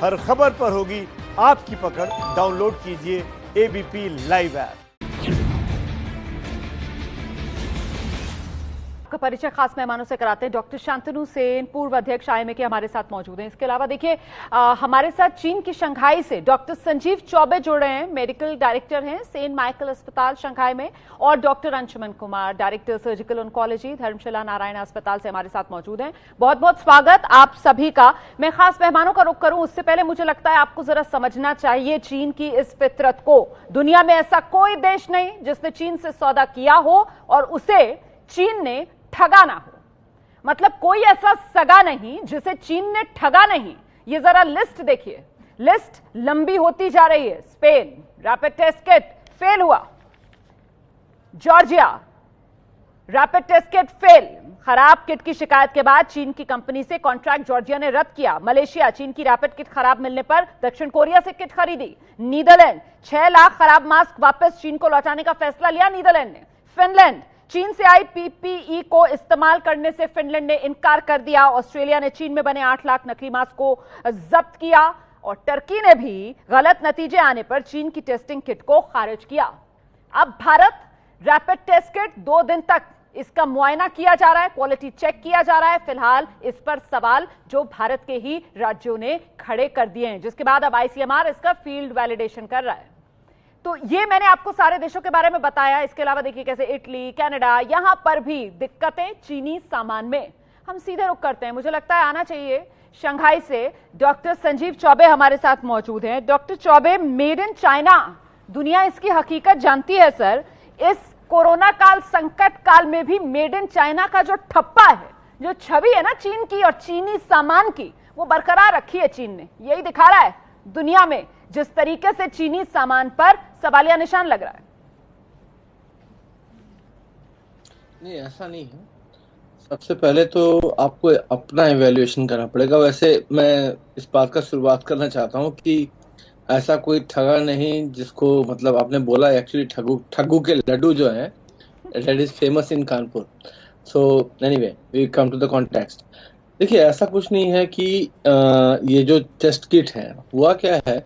हर खबर पर होगी आपकी पकड़। डाउनलोड कीजिए एबीपी लाइव ऐप। का परिचय खास मेहमानों से कराते हैं। डॉक्टर शांतनु सेन, पूर्व अध्यक्ष आईएमए के हमारे साथ मौजूद हैं। इसके अलावा देखिए हमारे साथ चीन की शंघाई से डॉक्टर संजीव चौबे जुड़ रहे हैं, मेडिकल डायरेक्टर हैं सेंट माइकल अस्पताल शंघाई में, और doctor Anshuman Kumar, director surgical oncology, Dharamshala Narayan अस्पताल से हमारे साथ मौजूद हैं। बहुत बहुत स्वागत आप सभी का। मैं खास मेहमानों का रुख करूं उससे पहले मुझे लगता है आपको जरा समझना चाहिए चीन की इस फितरत को। दुनिया में ऐसा कोई देश नहीं जिसने चीन से सौदा किया हो और उसे चीन ने ठगा ना हो। मतलब कोई ऐसा सगा नहीं जिसे चीन ने ठगा नहीं। ये जरा लिस्ट देखिए, लिस्ट लंबी होती जा रही है। Spain, rapid test kit fail हुआ। Georgia, rapid test kit fail. खराब किट की शिकायत के बाद चीन की कंपनी से कॉन्ट्रैक्ट जॉर्जिया ने रद्द किया। मलेशिया, चीन की रैपिड किट खराब मिलने पर दक्षिण कोरिया से किट खरीदी। नीदरलैंड, 6 लाख खराब मास्क वापस चीन को लौटाने का फैसला लिया नीदरलैंड ने। फिनलैंड, चीन से आई पीपीई को इस्तेमाल करने से फिनलैंड ने इनकार कर दिया। ऑस्ट्रेलिया ने चीन में बने 8 लाख नकली मास्क को जब्त किया। और टर्की ने भी गलत नतीजे आने पर चीन की टेस्टिंग किट को खारिज किया। अब भारत, रैपिड टेस्ट किट 2 दिन तक इसका मुआयना किया जा रहा है, क्वालिटी चेक किया जा रहा है। फिलहाल इस पर सवाल जो भारत के ही राज्यों ने खड़े कर दिए हैं, जिसके बाद अब आईसीएमआर इसका फील्ड वैलिडेशन कर रहा है। तो ये मैंने आपको सारे देशों के बारे में बताया। इसके अलावा देखिए कैसे इटली, कनाडा, यहां पर भी दिक्कतें चीनी सामान में। हम सीधे रुक करते हैं, मुझे लगता है आना चाहिए शंघाई से डॉक्टर संजीव चौबे हमारे साथ मौजूद हैं। Doctor Choubey, made in China, दुनिया इसकी हकीकत जानती है सर। इस कोरोना काल, संकट काल में भी मेड इन चाइना का जो ठप्पा है, जो छवि है ना चीन की और चीनी सामान की, वो बरकरार रखी है चीन ने। यही दिखा रहा है दुनिया में जिस तरीके से चीनी सामान पर सवालिया निशान लग रहा है। नहीं, ऐसा नहीं है। सबसे पहले तो आपको अपना इवैल्यूएशन करना पड़ेगा। वैसे मैं इस बात का शुरुआत करना चाहता हूं कि ऐसा कोई ठगा नहीं जिसको, मतलब आपने बोला एक्चुअली ठगू के लड्डू जो है, that is famous in Kanpur. So anyway, we come to the context. देखिए, ऐसा कुछ नहीं है कि ये जो टेस्ट किट है, हुआ क्या है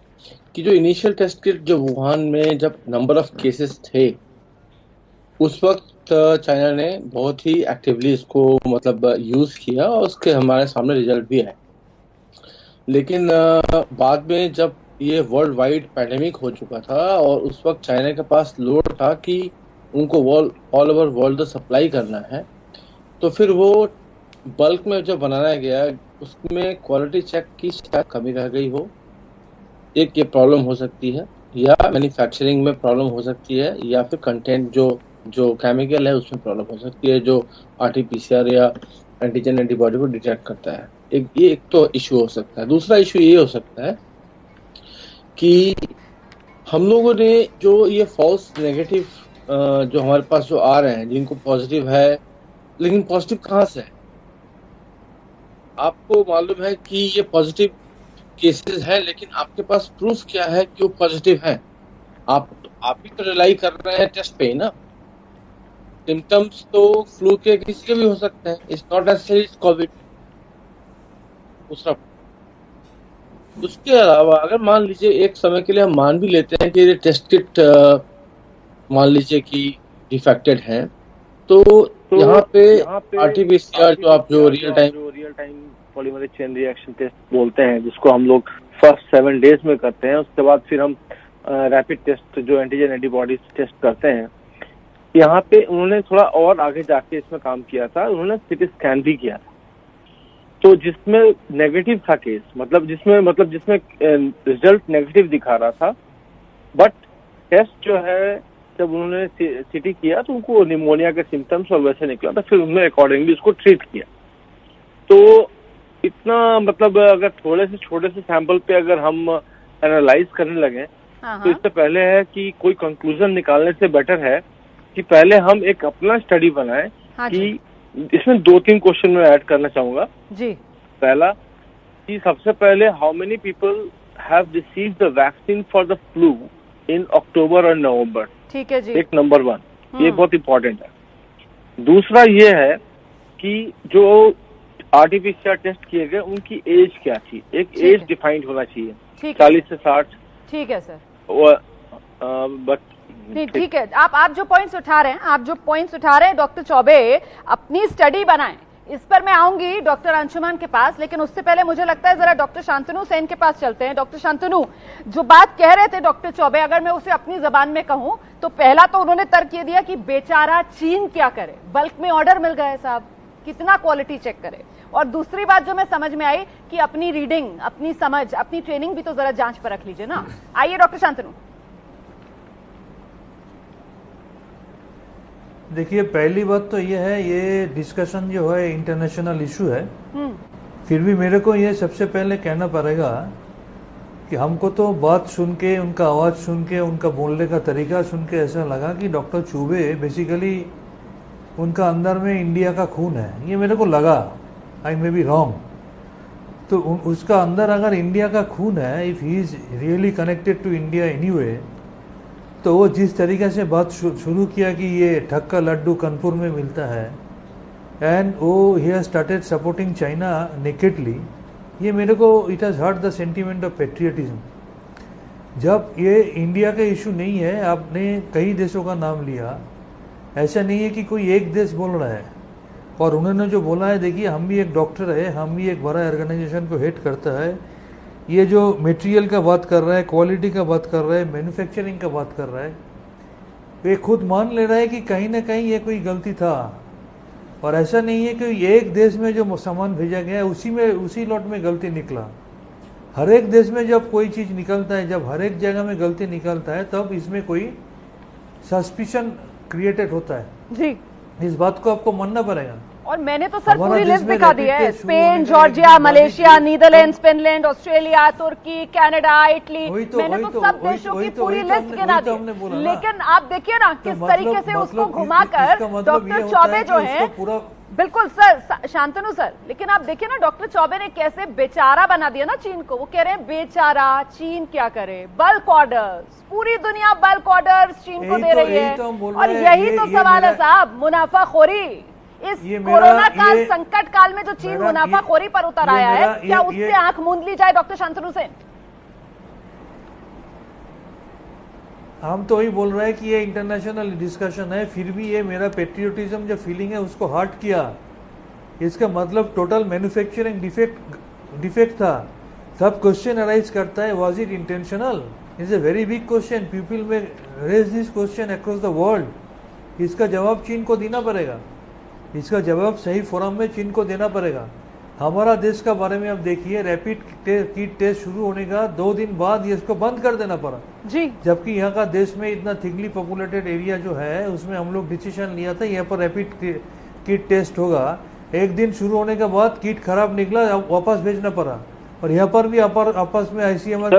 कि जो इनिशियल टेस्ट किट जो वुहान में जब नंबर ऑफ केसेस थे, उस वक्त चाइना ने बहुत ही एक्टिवली इसको मतलब यूज किया और उसके हमारे सामने रिजल्ट भी आए। लेकिन बाद में जब ये वर्ल्ड वाइड पैंडेमिक हो चुका था और उस वक्त चाइना के पास लोड था कि उनको ऑल ओवर वर्ल्ड सप्लाई करना है, तो फिर वो बल्क में जो बनाया गया उसमें क्वालिटी चेक की शायद कमी रह गई हो। एक ये प्रॉब्लम हो सकती है, या मैन्युफैक्चरिंग में प्रॉब्लम हो सकती है, या फिर कंटेंट जो केमिकल है उसमें प्रॉब्लम हो सकती है, जो आरटीपीसीआर या एंटीजन एंटीबॉडी को डिटेक्ट करता है। एक तो इशू हो सकता है। दूसरा इशू ये हो सकता है कि हम लोगों ने जो ये फॉल्स नेगेटिव जो हमारे पास जो आ रहे हैं, जिनको पॉजिटिव है, लेकिन पॉजिटिव कहाँ से है? आपको मालूम है कि ये पॉजिटिव केसेस है, लेकिन आपके पास प्रूफ क्या है कि वो पॉजिटिव है? आप ही तो रिलाई कर रहे हैं टेस्ट पे ही ना। सिम्टम्स तो फ्लू के किसी के भी हो सकते हैं, इट्स नॉट नेसेसरी कोविड। दूसरा, उसके अलावा अगर मान लीजिए एक समय के लिए हम मान भी लेते हैं कि ये टेस्ट किट मान लीजिए कि डिफेक्टेड है, तो यहाँ पे आरटीपीसीआर जो आप जो real time polymerase chain reaction test बोलते हैं, जिसको हम लोग फर्स्ट 7 डेज में करते हैं, उसके बाद फिर हम रैपिड टेस्ट जो एंटीजन एंटीबॉडीज टेस्ट करते हैं। यहाँ पे उन्होंने थोड़ा और आगे जाके इसमें काम किया था। उन्होंने सीटी स्कैन भी किया था, तो जिसमें नेगेटिव था केस, मतलब जिसमें रिजल्ट नेगेटिव दिखा रहा था, बट टेस्ट जो है जब उन्होंने सीटी किया तो उनको निमोनिया के सिम्टम्स और वैसे निकला था, फिर उन्होंने अकॉर्डिंगली उसको ट्रीट किया। तो इतना मतलब अगर थोड़े से छोटे से सैंपल पे अगर हम एनालाइज करने लगे तो इससे पहले है कि कोई कंक्लूजन निकालने से बेटर है कि पहले हम एक अपना स्टडी बनाएं। कि इसमें 2-3 क्वेश्चन में ऐड करना चाहूंगा जी। पहला कि सबसे पहले how many people have received the vaccine for the flu in October और नवंबर। ठीक है जी, एक नंबर 1, ये बहुत इंपॉर्टेंट है। दूसरा ये है कि जो आरटीपीसीआर टेस्ट किए गए उनकी एज क्या थी, एक एज डिफाइंड होना चाहिए, ठीक है 40 से 60। ठीक है सर, बट ठीक है। आप जो पॉइंट्स उठा रहे हैं डॉक्टर चौबे, अपनी स्टडी बनाएं, इस पर मैं आऊंगी डॉक्टर अंशुमान के पास, लेकिन उससे पहले मुझे लगता है जरा डॉक्टर शांतनु सेन के पास चलते हैं। डॉक्टर शांतनु, जो बात कह रहे थे डॉक्टर चौबे, अगर मैं उसे अपनी जबान में कहूं तो पहला तो उन्होंने तर्क ये दिया कि बेचारा चीन क्या करे, बल्क में ऑर्डर मिल गए साहब, कितना क्वालिटी चेक करे। और दूसरी बात जो मैं समझ में आई कि अपनी रीडिंग, अपनी समझ, अपनी ट्रेनिंग भी तो जरा जांच पर रख लीजिए ना। आइए डॉक्टर शांतनु। देखिए, पहली बात तो ये है, ये डिस्कशन जो है इंटरनेशनल इशू है। फिर भी मेरे को ये सबसे पहले कहना पड़ेगा कि हमको तो बात सुन के, उनका आवाज़ सुन के, उनका बोलने का तरीका सुन के ऐसा लगा कि डॉक्टर चौबे बेसिकली उनका अंदर में इंडिया का खून है, ये मेरे को लगा। I may be wrong. तो उसका अंदर अगर इंडिया का खून है, if he is really connected to India anyway, तो वो जिस तरीके से बात शुरू किया कि ये ठग का लड्डू कानपुर में मिलता है एंड वो ही has started supporting China nakedly, ये मेरे को it has hurt the sentiment of patriotism. जब ये इंडिया का इशू नहीं है, आपने कई देशों का नाम लिया, ऐसा नहीं है कि कोई एक देश बोल रहा है। और उन्होंने जो बोला है, देखिए हम भी एक डॉक्टर है, हम भी एक बड़ा ऑर्गेनाइजेशन को हेड करता है, ये जो मटेरियल का बात कर रहा है, क्वालिटी का बात कर रहा है, मैन्युफैक्चरिंग का बात कर रहा है, वे खुद मान ले रहा है कि कहीं ना कहीं ये कोई गलती था। और ऐसा नहीं है कि एक देश में जो सामान भेजा गया है उसी लॉट में गलती निकला। हर एक देश में जब कोई चीज़ निकलता है, जब हर एक जगह में गलती निकलता है, तब इसमें कोई सस्पिशन क्रिएटेड होता है जी। इस बात को आपको मानना पड़ेगा। और मैंने तो सर पूरी लिस्ट दिखा दी है, Spain, Georgia, Malaysia, Netherlands, Finland, Australia, तुर्की, कनाडा, इटली, मैंने तो सब देशों की पूरी लिस्ट गिना दी। लेकिन आप देखिए ना किस तरीके से उसको घुमाकर डॉक्टर चौबे जो है, बिल्कुल सर शांतनु सर, लेकिन आप देखिए ना डॉक्टर चौबे ने कैसे बेचारा बना दिया ना चीन को। वो कह रहे हैं बेचारा चीन क्या करे, बल्क ऑर्डर्स, पूरी दुनिया बल्क ऑर्डर्स चीन को दे रही है। और यही तो सवाल है साहब, मुनाफाखोरी। इस कोरोना काल, संकट काल में जो चीन मुनाफाखोरी पर उतर आया है, क्या उससे आंख मूंद ली जाए डॉक्टर शांतनु सेन? हम तो वही बोल रहे हैं कि ये इंटरनेशनल डिस्कशन है, फिर भी ये मेरा पेट्रियोटिज्म जो फीलिंग है उसको हर्ट किया। इसका मतलब टोटल मैन्युफैक्चरिंग डिफेक्ट था। सब क्वेश्चन अराइज करता है, was it intentional? Is a very big question, people में raise this question across the world. इसका जवाब चीन को देना पड़ेगा, इसका जवाब सही फोरम में चीन को देना पड़ेगा। हमारा देश का बारे में आप देखिए, रैपिड किट टेस्ट शुरू होने का 2 दिन बाद ये इसको बंद कर देना पड़ा जी। जबकि यहाँ का देश में इतना थिकली पॉपुलेटेड एरिया जो है, उसमें हम लोग डिसीजन लिया था यहाँ पर रैपिड किट टेस्ट होगा। 1 दिन शुरू होने के बाद किट खराब निकला, वापस भेजना पड़ा। और यहाँ पर भी आपस में ICMR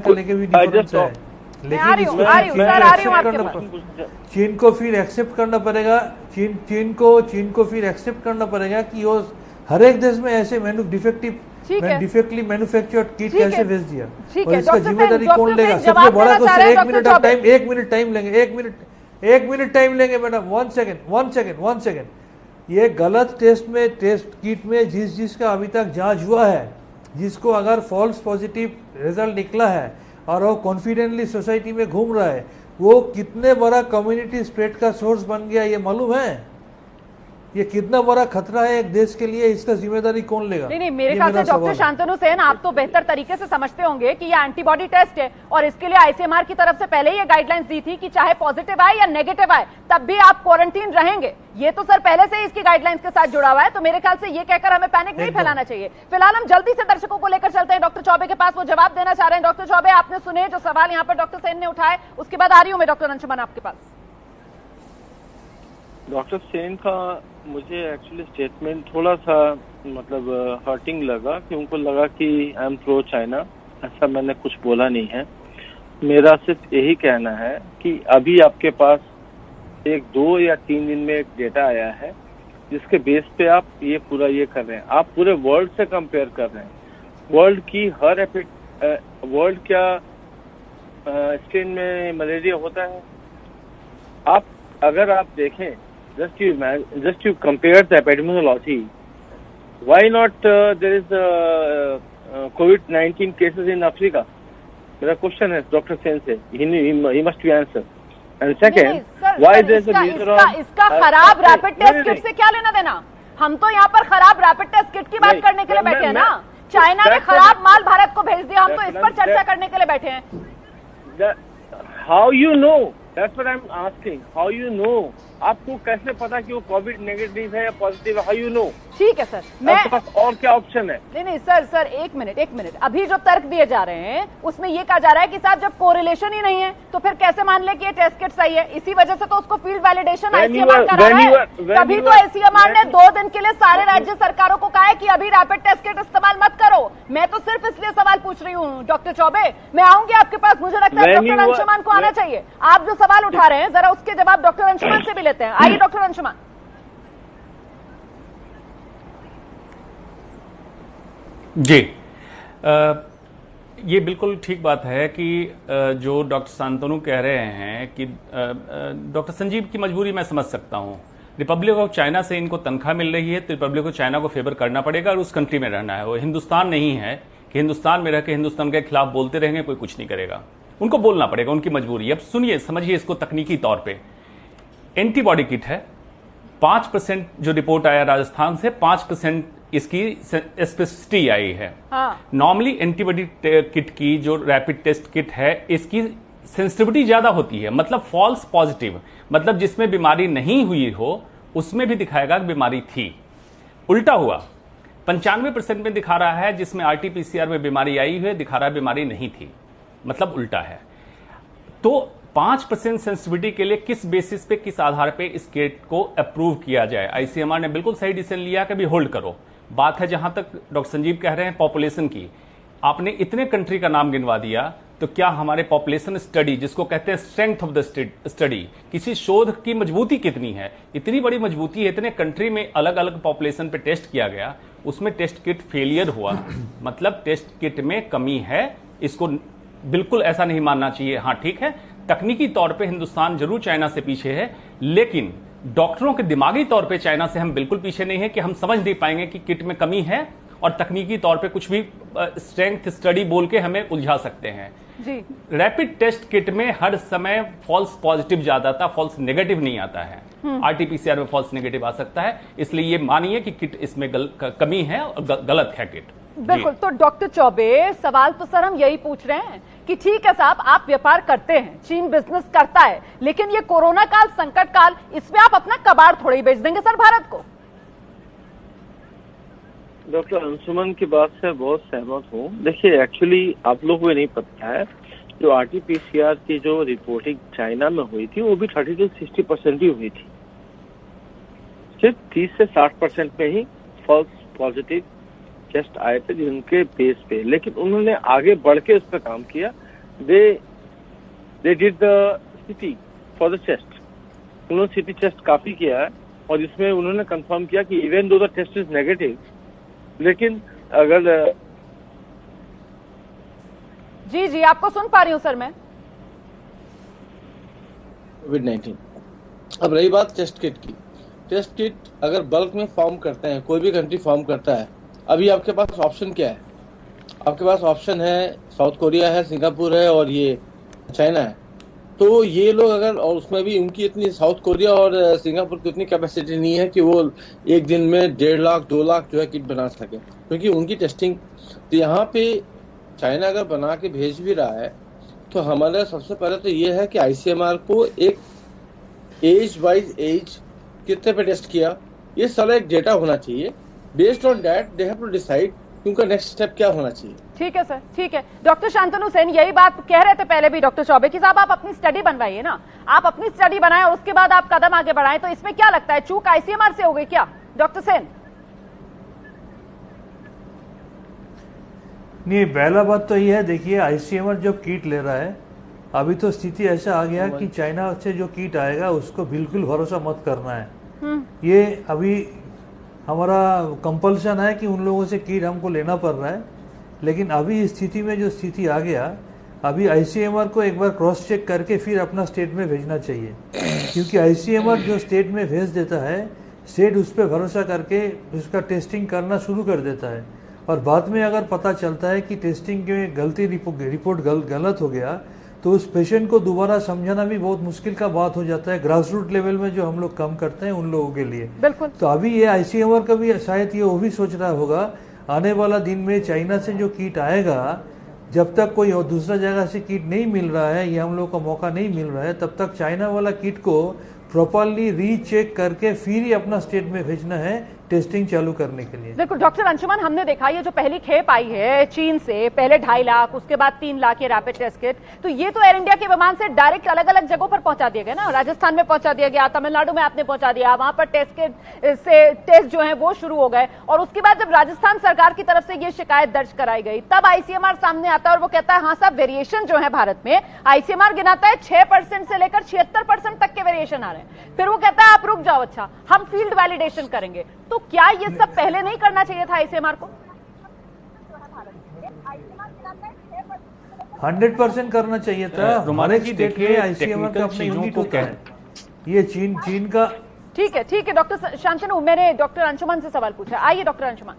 लेके भी डिफरेंस है। लेकिन चीन को फिर एक्सेप्ट करना पड़ेगा, चीन को फिर एक्सेप्ट करना पड़ेगा कि वो हर एक देश में ऐसे डिफेक्टली मैन्युफैक्चर्ड किट कैसे भेज दिया, और इसका जिम्मेदारी कौन लेगा? सबसे बड़ा क्वेश्चन। 1 मिनट आप टाइम, 1 मिनट टाइम लेंगे, 1 मिनट टाइम लेंगे मैडम। 1 सेकेंड। ये गलत टेस्ट किट में जिसका अभी तक जांच हुआ है, जिसको अगर फॉल्स पॉजिटिव रिजल्ट निकला है और वो कॉन्फिडेंटली सोसाइटी में घूम रहा है, वो कितने बड़ा कम्युनिटी स्प्रेड का सोर्स बन गया ये मालूम है? ये कितना बड़ा खतरा है एक देश के लिए, इसका जिम्मेदारी कौन लेगा? नहीं, मेरे ख्याल से डॉक्टर शांतनु सेन, आप तो बेहतर तरीके से समझते होंगे कि ये एंटीबॉडी टेस्ट है, और इसके लिए ICMR की तरफ से पहले ही ये गाइडलाइंस दी थी कि चाहे पॉजिटिव आए या नेगेटिव आए, तब भी आप क्वारंटीन रहेंगे। ये तो सर पहले से ही इसकी गाइडलाइंस के साथ जुड़ा हुआ है। तो मेरे ख्याल से ये कहकर हमें पैनिक नहीं फैलाना चाहिए। फिलहाल हम जल्दी से दर्शकों को लेकर चलते हैं डॉक्टर चौबे के पास, वो जवाब देना चाह रहे हैं। डॉक्टर चौबे, आपने सुने जो सवाल यहाँ पर डॉक्टर सेन ने उठाए, उसके बाद आ रही हूं मैं डॉक्टर अंशुमन आपके पास। डॉक्टर सेन का मुझे एक्चुअली स्टेटमेंट थोड़ा सा मतलब हर्टिंग लगा, कि उनको लगा कि आई एम प्रो चाइना। ऐसा मैंने कुछ बोला नहीं है। मेरा सिर्फ यही कहना है कि अभी आपके पास 1, 2 या 3 दिन में एक डेटा आया है जिसके बेस पे आप ये पूरा ये कर रहे हैं। आप पूरे वर्ल्ड से कंपेयर कर रहे हैं। वर्ल्ड की हर वर्ल्ड क्या स्ट्रेन में मलेरिया होता है? अगर आप देखें, just you compare the epidemiology, Why not there is COVID-19 cases in Africa? मेरा क्वेश्चन है डॉक्टर सेन से, he must be answer. And second, why there is a user of इसका खराब रैपिड टेस्ट किट से क्या लेना देना? हम तो यहाँ पर खराब रैपिड टेस्ट किट की बात करने के लिए बैठे हैं ना। चाइना ने खराब माल भारत को भेज दिया, हम तो इस पर चर्चा करने के लिए बैठे हैं। How you know? That's what I'm asking. How you know? आपको कैसे पता कि वो कोविड नेगेटिव है या पॉजिटिव है? How you know? ठीक है सर, मैं आपके पास और क्या ऑप्शन है? नहीं सर एक मिनट अभी जो तर्क दिए जा रहे हैं उसमें ये कहा जा रहा है कि साहब जब कोरिलेशन ही नहीं है तो फिर कैसे मान ले कि ये टेस्ट किट सही है? इसी वजह से तो उसको फील्ड वैलिडेशन आईसीएमआर करा रहा है। तभी तो आईसीएमआर ने 2 दिन के लिए सारे राज्य सरकारों को कहा है कि अभी रैपिड टेस्ट किट इस्तेमाल मत करो। मैं तो सिर्फ इसलिए सवाल पूछ रही हूँ डॉक्टर चौबे, मैं आऊंगी आपके पास, मुझे लगता है डॉक्टर अंशुमान को आना चाहिए। आप जो सवाल उठा रहे हैं जरा उसके जवाब डॉक्टर अंशुमान से भी लेते हैं। आइए डॉक्टर अंशुमान। जी, ये बिल्कुल ठीक बात है कि जो डॉक्टर शांतनु कह रहे हैं कि डॉक्टर संजीव की मजबूरी मैं समझ सकता हूं। रिपब्लिक ऑफ चाइना से इनको तनख्वाह मिल रही है तो रिपब्लिक ऑफ चाइना को फेवर करना पड़ेगा और उस कंट्री में रहना है। वो हिंदुस्तान नहीं है कि हिंदुस्तान में रह के हिंदुस्तान के खिलाफ बोलते रहेंगे, कोई कुछ नहीं करेगा। उनको बोलना पड़ेगा, उनकी मजबूरी। अब सुनिए, समझिए इसको तकनीकी तौर पर। एंटीबॉडी किट है, 5% जो रिपोर्ट आया राजस्थान से, 5% इसकी स्पेसिफिसिटी आई है। नॉर्मली एंटीबॉडी किट की जो रैपिड टेस्ट किट है इसकी सेंसिटिविटी ज्यादा होती है, मतलब फॉल्स पॉजिटिव, मतलब जिसमें बीमारी नहीं हुई हो उसमें भी दिखाएगा कि बीमारी थी। उल्टा हुआ 95% में दिखा रहा है, जिसमें आरटीपीसीआर में बीमारी आई हुई दिखा रहा है बीमारी नहीं थी, मतलब उल्टा है। तो 5% सेंसिटिविटी के लिए किस बेसिस पे, किस आधार पे इस किट को अप्रूव किया जाए? आईसीएमआर ने बिल्कुल सही डिसीजन लिया कि भी होल्ड करो। बात है जहां तक डॉक्टर संजीव कह रहे हैं पॉपुलेशन की, आपने इतने कंट्री का नाम गिनवा दिया, तो क्या हमारे पॉपुलेशन स्टडी, जिसको कहते हैं स्ट्रेंथ ऑफ द स्टडी, किसी शोध की मजबूती कितनी है? इतनी बड़ी मजबूती है, इतने कंट्री में अलग अलग पॉपुलेशन पे टेस्ट किया गया, उसमें टेस्ट किट फेलियर हुआ, मतलब टेस्ट किट में कमी है। इसको बिल्कुल ऐसा नहीं मानना चाहिए। हाँ ठीक है, तकनीकी तौर पे हिंदुस्तान जरूर चाइना से पीछे है, लेकिन डॉक्टरों के दिमागी तौर पे चाइना से हम बिल्कुल पीछे नहीं है कि हम समझ नहीं पाएंगे कि किट में कमी है और तकनीकी तौर पे कुछ भी स्ट्रेंथ स्टडी बोल के हमें उलझा सकते हैं। जी, रैपिड टेस्ट किट में हर समय फॉल्स पॉजिटिव ज्यादा आता, फॉल्स नेगेटिव नहीं आता है। आरटीपीसीआर में फॉल्स नेगेटिव आ सकता है, इसलिए ये मानिए कि किट इसमें कमी है और गलत है किट। बिल्कुल। तो डॉक्टर चौबे, सवाल तो सर हम यही पूछ रहे हैं कि ठीक है साहब, आप व्यापार करते हैं, चीन बिजनेस करता है, लेकिन ये कोरोना काल, संकट काल, इसमें आप अपना कबाड़ थोड़ी बेच देंगे सर भारत को? डॉक्टर अंशुमन की बात से बहुत सहमत हूँ। देखिए, एक्चुअली आप लोग को नहीं पता है, जो आरटीपीसीआर की जो रिपोर्टिंग चाइना में हुई थी वो भी 30 से 60% ही हुई थी। सिर्फ 30 से 60% में ही फॉल्स पॉजिटिव टेस्ट आए थे जिनके बेस पे, लेकिन उन्होंने आगे बढ़ के उस पर काम किया। They did the CT for the test. उन्होंने सिटी टेस्ट काफी किया है और इसमें उन्होंने कंफर्म किया कि even though the test is negative, लेकिन अगर जी आपको सुन पा रही हूँ सर मैं। कोविड-19। अब रही बात टेस्ट किट की, टेस्ट किट अगर बल्क में फॉर्म करते हैं, कोई भी कंट्री फॉर्म करता है, अभी आपके पास ऑप्शन क्या है? आपके पास ऑप्शन है साउथ कोरिया है, सिंगापुर है और ये चाइना है। तो ये लोग अगर, और उसमें भी उनकी इतनी, साउथ कोरिया और सिंगापुर की उतनी कैपेसिटी नहीं है कि वो एक दिन में 1.5 लाख 2 लाख जो है किट बना सके, क्योंकि उनकी टेस्टिंग। तो यहाँ पे चाइना अगर बना के भेज भी रहा है तो हमारा सबसे पहले तो ये है कि आईसीएमआर को एक एज वाइज एज कितने पे टेस्ट किया, ये सारा एक डेटा होना चाहिए। Based on that they have to decide कि उनका नेक्स्ट स्टेप क्या होना चाहिए। ठीक है सर, ठीक है। डॉक्टर शांतनु सेन यही बात कह रहे थे पहले भी डॉक्टर चौबे की साहब, आप अपनी स्टडी बनवाइए ना, आप अपनी स्टडी बनाएं और उसके बाद आप कदम आगे बढ़ाएं। तो इसमें क्या लगता है, चूक आईसीएमआर से हो गई क्या डॉक्टर सेन? नहीं, पहला बात तो ये है, देखिए आईसीएमआर जो किट ले रहा है, अभी तो स्थिति ऐसा आ गया कि चाइना से जो किट आएगा उसको बिल्कुल भरोसा मत करना है। ये अभी हमारा कंपल्सन है कि उन लोगों से किट हमको लेना पड़ रहा है, लेकिन अभी इस स्थिति में जो स्थिति आ गया, अभी आईसीएमआर को एक बार क्रॉस चेक करके फिर अपना स्टेट में भेजना चाहिए, क्योंकि आईसीएमआर जो स्टेट में भेज देता है स्टेट उस पर भरोसा करके उसका टेस्टिंग करना शुरू कर देता है, और बाद में अगर पता चलता है कि टेस्टिंग में गलती रिपोर्ट गलत हो गया, तो उस पेशेंट को दोबारा समझाना भी बहुत मुश्किल का बात हो जाता है ग्रास रूट लेवल में जो हम लोग काम करते हैं उन लोगों के लिए। बिल्कुल। तो अभी ये आईसीएमआर का भी शायद ये वो भी सोच रहा होगा आने वाला दिन में चाइना से जो किट आएगा, जब तक कोई और दूसरा जगह से किट नहीं मिल रहा है, ये हम लोग को मौका नहीं मिल रहा है, तब तक चाइना वाला किट को प्रॉपरली रीचेक करके फिर ही अपना स्टेट में भेजना है टेस्टिंग चालू करने के लिए। बिल्कुल डॉक्टर अंशुमन, हमने देखा ये जो पहली खेप आई है चीन से, पहले 2.5 लाख, उसके बाद 3 लाख ये रैपिड टेस्ट किट, तो ये तो एयर इंडिया के विमान से डायरेक्ट अलग अलग जगहों पर पहुंचा दिया गया ना। राजस्थान में पहुंचा दिया गया, तमिलनाडु में आपने पहुंचा दिया, वहां पर टेस्ट किट से टेस्ट जो है वो शुरू हो गए, और उसके बाद जब राजस्थान सरकार की तरफ से ये शिकायत दर्ज कराई गई, तब आईसीएमआर सामने आता है और वो कहता है हाँ साहब वेरिएशन जो है भारत में, आईसीएमआर गिनाता है 6% से लेकर 76% तक के वेरिएशन आ रहे हैं। फिर वो कहता है आप रुक जाओ, अच्छा हम फील्ड वैलिडेशन करेंगे। तो क्या ये सब पहले नहीं करना चाहिए था आईसीएमआर को? 100% करना चाहिए था। हमारे स्टेट में आईसीएमआर का अपनी यूनिट होता है। ये चीन का ठीक है डॉक्टर शांतनु, मैंने डॉक्टर अंशुमन से सवाल पूछा, आइए डॉक्टर अंशुमन।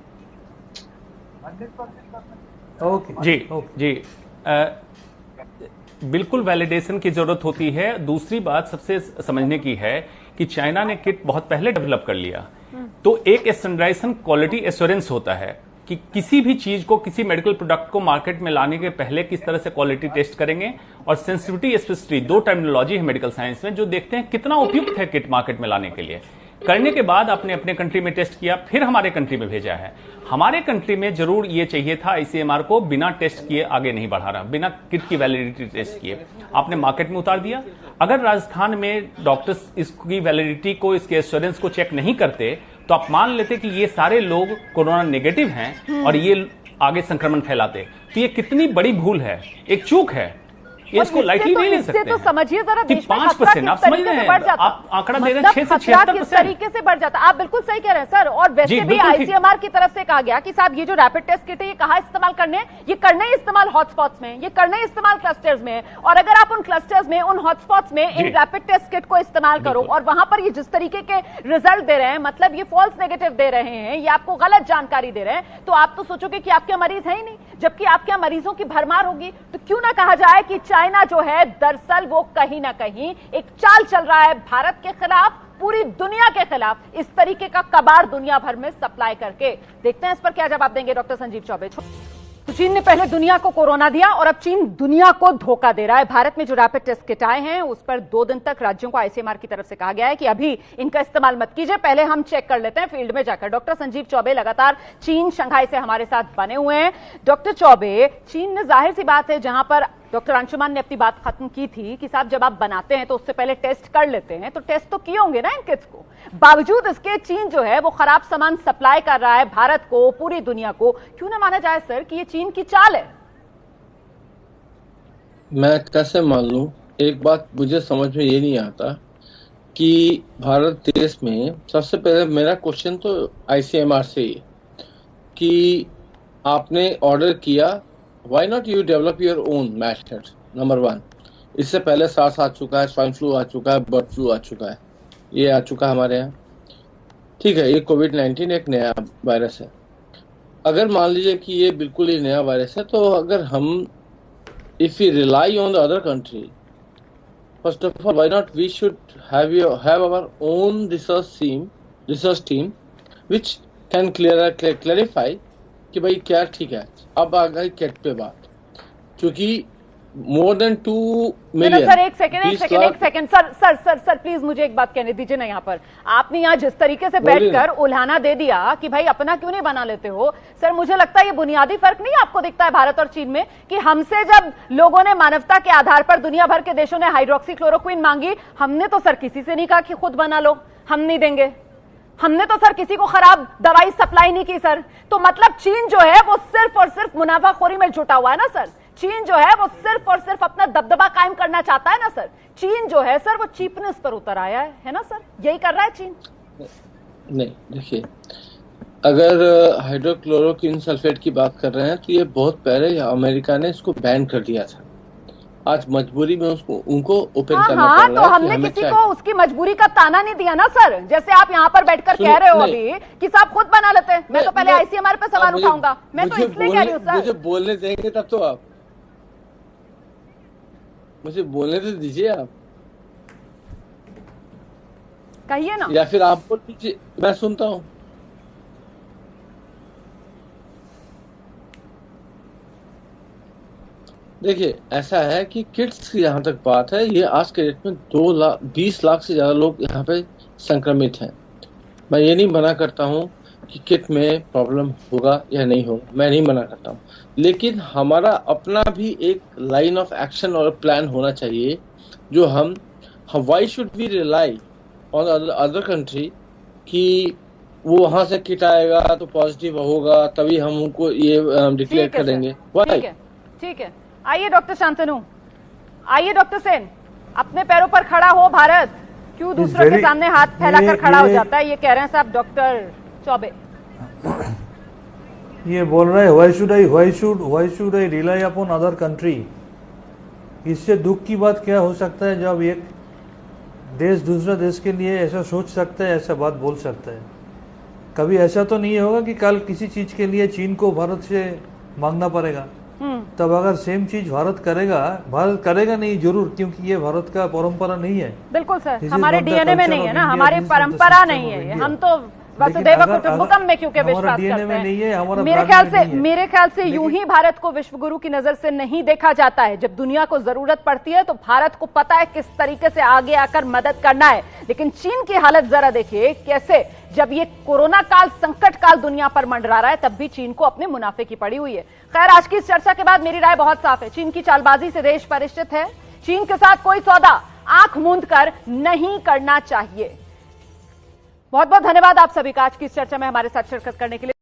100% ओके जी बिल्कुल वैलिडेशन की जरूरत होती है। दूसरी बात सबसे समझने की है कि चाइना ने किट बहुत पहले डेवलप कर लिया, तो एक स्टैंडर्डाइजेशन क्वालिटी एश्योरेंस होता है कि किसी भी चीज को, किसी मेडिकल प्रोडक्ट को मार्केट में लाने के पहले किस तरह से क्वालिटी टेस्ट करेंगे, और सेंसिटिविटी स्पेसिफिसिटी, 2 टर्मिनोलॉजी है मेडिकल साइंस में जो देखते हैं कितना उपयुक्त है किट मार्केट में लाने के लिए। करने के बाद आपने अपने कंट्री में टेस्ट किया, फिर हमारे कंट्री में भेजा है। हमारे कंट्री में जरूर ये चाहिए था आईसीएमआर को बिना टेस्ट किए आगे नहीं बढ़ा रहा, बिना किट की वैलिडिटी टेस्ट किए आपने मार्केट में उतार दिया। अगर राजस्थान में डॉक्टर्स इसकी वैलिडिटी को, इसके एश्योरेंस को चेक नहीं करते, तो आप मान लेते कि ये सारे लोग कोरोना नेगेटिव हैं और ये आगे संक्रमण फैलाते। तो ये कितनी बड़ी भूल है, एक चूक है, इसको लाइटली नहीं ले सकते। तो समझिए जरा, देश में 5% आप समझ रहे हैं, आप आंकड़ा दे रहे हैं 6 से 76% तरीके से बढ़ जाता। आप बिल्कुल सही कह रहे हैं सर। और वैसे भी आईसीएमआर की तरफ से कहा गया कि साहब ये जो रैपिड टेस्ट किट है ये कहाँ इस्तेमाल करने हैं, ये करने इस्तेमाल हॉटस्पॉट्स में, ये करने इस्तेमाल क्लस्टर्स में, और अगर आप उन क्लस्टर्स में, उन हॉटस्पॉट्स में इन रैपिड टेस्ट किट को इस्तेमाल करो और वहां पर ये जिस तरीके के रिजल्ट दे रहे हैं, मतलब ये फॉल्स नेगेटिव दे रहे हैं, ये आपको गलत जानकारी दे रहे हैं, तो आप तो सोचोगे कि आपके मरीज है ही नहीं, जबकि आपके मरीजों की भरमार होगी। तो क्यों ना कहा जाए कि चाइना जो है दरअसल वो कहीं ना कहीं एक चाल चल रहा है भारत के खिलाफ, पूरी दुनिया के खिलाफ, इस तरीके का कबाड़ दुनिया भर में सप्लाई करके। देखते हैं इस पर क्या जवाब देंगे डॉक्टर संजीव चौबे। तो चीन ने पहले दुनिया को कोरोना दिया और अब चीन दुनिया को धोखा दे रहा है। भारत में जो रैपिड टेस्ट किट आए हैं उस पर 2 दिन तक राज्यों को आईसीएमआर की तरफ से कहा गया है कि अभी इनका इस्तेमाल मत कीजिए, पहले हम चेक कर लेते हैं फील्ड में जाकर। डॉक्टर संजीव चौबे लगातार चीन, शंघाई से हमारे साथ बने हुए हैं। डॉक्टर चौबे, चीन ने जाहिर सी बात है, जहां पर डॉक्टर अंशुमन ने अपनी बात खत्म की थी कि साहब जब आप बनाते हैं तो उससे पहले टेस्ट कर लेते हैं, तो टेस्ट तो किए होंगे ना इन किट्स को। बावजूद इसके चीन जो है वो खराब सामान सप्लाई कर रहा है भारत को, पूरी दुनिया को। क्यों ना माना जाए सर कि ये चीन की चाल है? मैं कैसे मान लूं? एक बात मुझे समझ में ये नहीं आता कि भारत देश में सबसे पहले मेरा क्वेश्चन तो आईसीएमआर से ही कि आपने ऑर्डर किया, why not you develop your own method, number 1। इससे पहले सार्स आ चुका है, स्वाइन फ्लू आ चुका है, बर्ड फ्लू आ चुका है, ये आ चुका है हमारे यहाँ, ठीक है। ये कोविड-19 एक नया वायरस है। अगर मान लीजिए कि ये बिल्कुल ही नया वायरस है, तो अगर हम if we rely on the other country, first of all, why not we should have our own research team which can clarify कि भाई क्या ठीक है। अब आ गई किट पे बात, क्योंकि मोर देन 2 मिलियन। सर एक सेकंड सर प्लीज मुझे एक बात कहने दीजिए ना। यहाँ पर आपने यहाँ जिस तरीके से बैठकर उल्हाना दे दिया कि भाई अपना क्यों नहीं बना लेते हो, सर मुझे लगता है ये बुनियादी फर्क नहीं आपको दिखता है भारत और चीन में, कि हमसे जब लोगों ने मानवता के आधार पर दुनिया भर के देशों ने हाइड्रोक्सीक्लोरोक्विन मांगी, हमने तो सर किसी से नहीं कहा कि खुद बना लो, हम नहीं देंगे। हमने तो सर किसी को खराब दवाई सप्लाई नहीं की सर। तो मतलब चीन जो है वो सिर्फ और सिर्फ मुनाफाखोरी में जुटा हुआ है ना सर। चीन जो है वो सिर्फ और सिर्फ अपना दबदबा कायम करना चाहता है ना सर। चीन जो है सर वो चीपनेस पर उतर आया है ना सर, यही कर रहा है चीन। नहीं देखिए, अगर हाइड्रोक्लोरोक्विन सल्फेट की बात कर रहे हैं तो ये बहुत पहले अमेरिका ने इसको बैन कर दिया था, आज मजबूरी में उसको उनको ओपन हाँ करना हाँ, पड़ तो रहा है कि हमने हमें किसी क्या- को उसकी मजबूरी का ताना नहीं दिया ना सर, जैसे आप यहाँ पर बैठकर कह रहे हो नहीं। अभी कि साहब खुद बना लेते हैं। मैं तो पहले मैं- आईसीएमआर पे सवाल आप मुझे- उठाऊंगा, मैं तो मुझे इसलिए कह रही हूँ मुझे सर। बोलने देंगे तब तो आप मुझे बोलने तो दीजिए आप, कहिए ना। या फिर आप बोल दीजिए, मैं सुनता हूँ। देखिए ऐसा है कि किट्स की जहां तक बात है, ये आज के डेट में 20 लाख से ज्यादा लोग यहाँ पे संक्रमित हैं। मैं ये नहीं मना करता हूँ कि किट में प्रॉब्लम होगा या नहीं होगा, मैं नहीं मना करता हूँ, लेकिन हमारा अपना भी एक लाइन ऑफ एक्शन और प्लान होना चाहिए जो हम why should we rely on other country कि वो वहां से किट आएगा तो पॉजिटिव होगा तभी हम उनको ये डिक्लेयर ठीक है करेंगे। सर, ठीक है, ठीक है। आइए डॉक्टर शांतनु, आइए डॉक्टर सेन, अपने पैरों पर खड़ा हो भारत, क्यों दूसरों के सामने हाथ फैलाकर खड़ा हो जाता है, ये कह रहे हैं साहब डॉक्टर चौबे। ये बोल रहे हैं why should I rely upon other country. इससे दुख की बात क्या हो सकता है जब एक देश दूसरा देश के लिए ऐसा सोच सकता है, ऐसा बात बोल सकता है। कभी ऐसा तो नहीं होगा कि कल किसी चीज के लिए चीन को भारत से मांगना पड़ेगा। तब अगर सेम चीज भारत करेगा नहीं जरूर, क्योंकि ये भारत का परंपरा नहीं है। बिल्कुल सर, This is हमारे not the डीएनए में culture नहीं है of ना, India, हमारी this is not the परंपरा system नहीं of है, India. हम तो वसुदैव कुटुंबकम में क्योंकि हमारा विश्वास DNA करते में नहीं है, हैं। हमारा मेरे blood ख्याल में से नहीं है। मेरे ख्याल से यूं ही भारत को विश्व गुरु की नजर से नहीं देखा जाता है। जब दुनिया को जरूरत पड़ती है तो भारत को पता है किस तरीके से आगे आकर मदद करना है, लेकिन चीन की हालत जरा देखिए कैसे, जब ये कोरोना काल संकट काल दुनिया पर मंडरा रहा है तब भी चीन को अपने मुनाफे की पड़ी हुई है। खैर, आज की इस चर्चा के बाद मेरी राय बहुत साफ है, चीन की चालबाजी से देश परिचित है, चीन के साथ कोई सौदा आंख मूंद कर नहीं करना चाहिए। बहुत बहुत धन्यवाद आप सभी का आज की इस चर्चा में हमारे साथ शिरकत करने के लिए।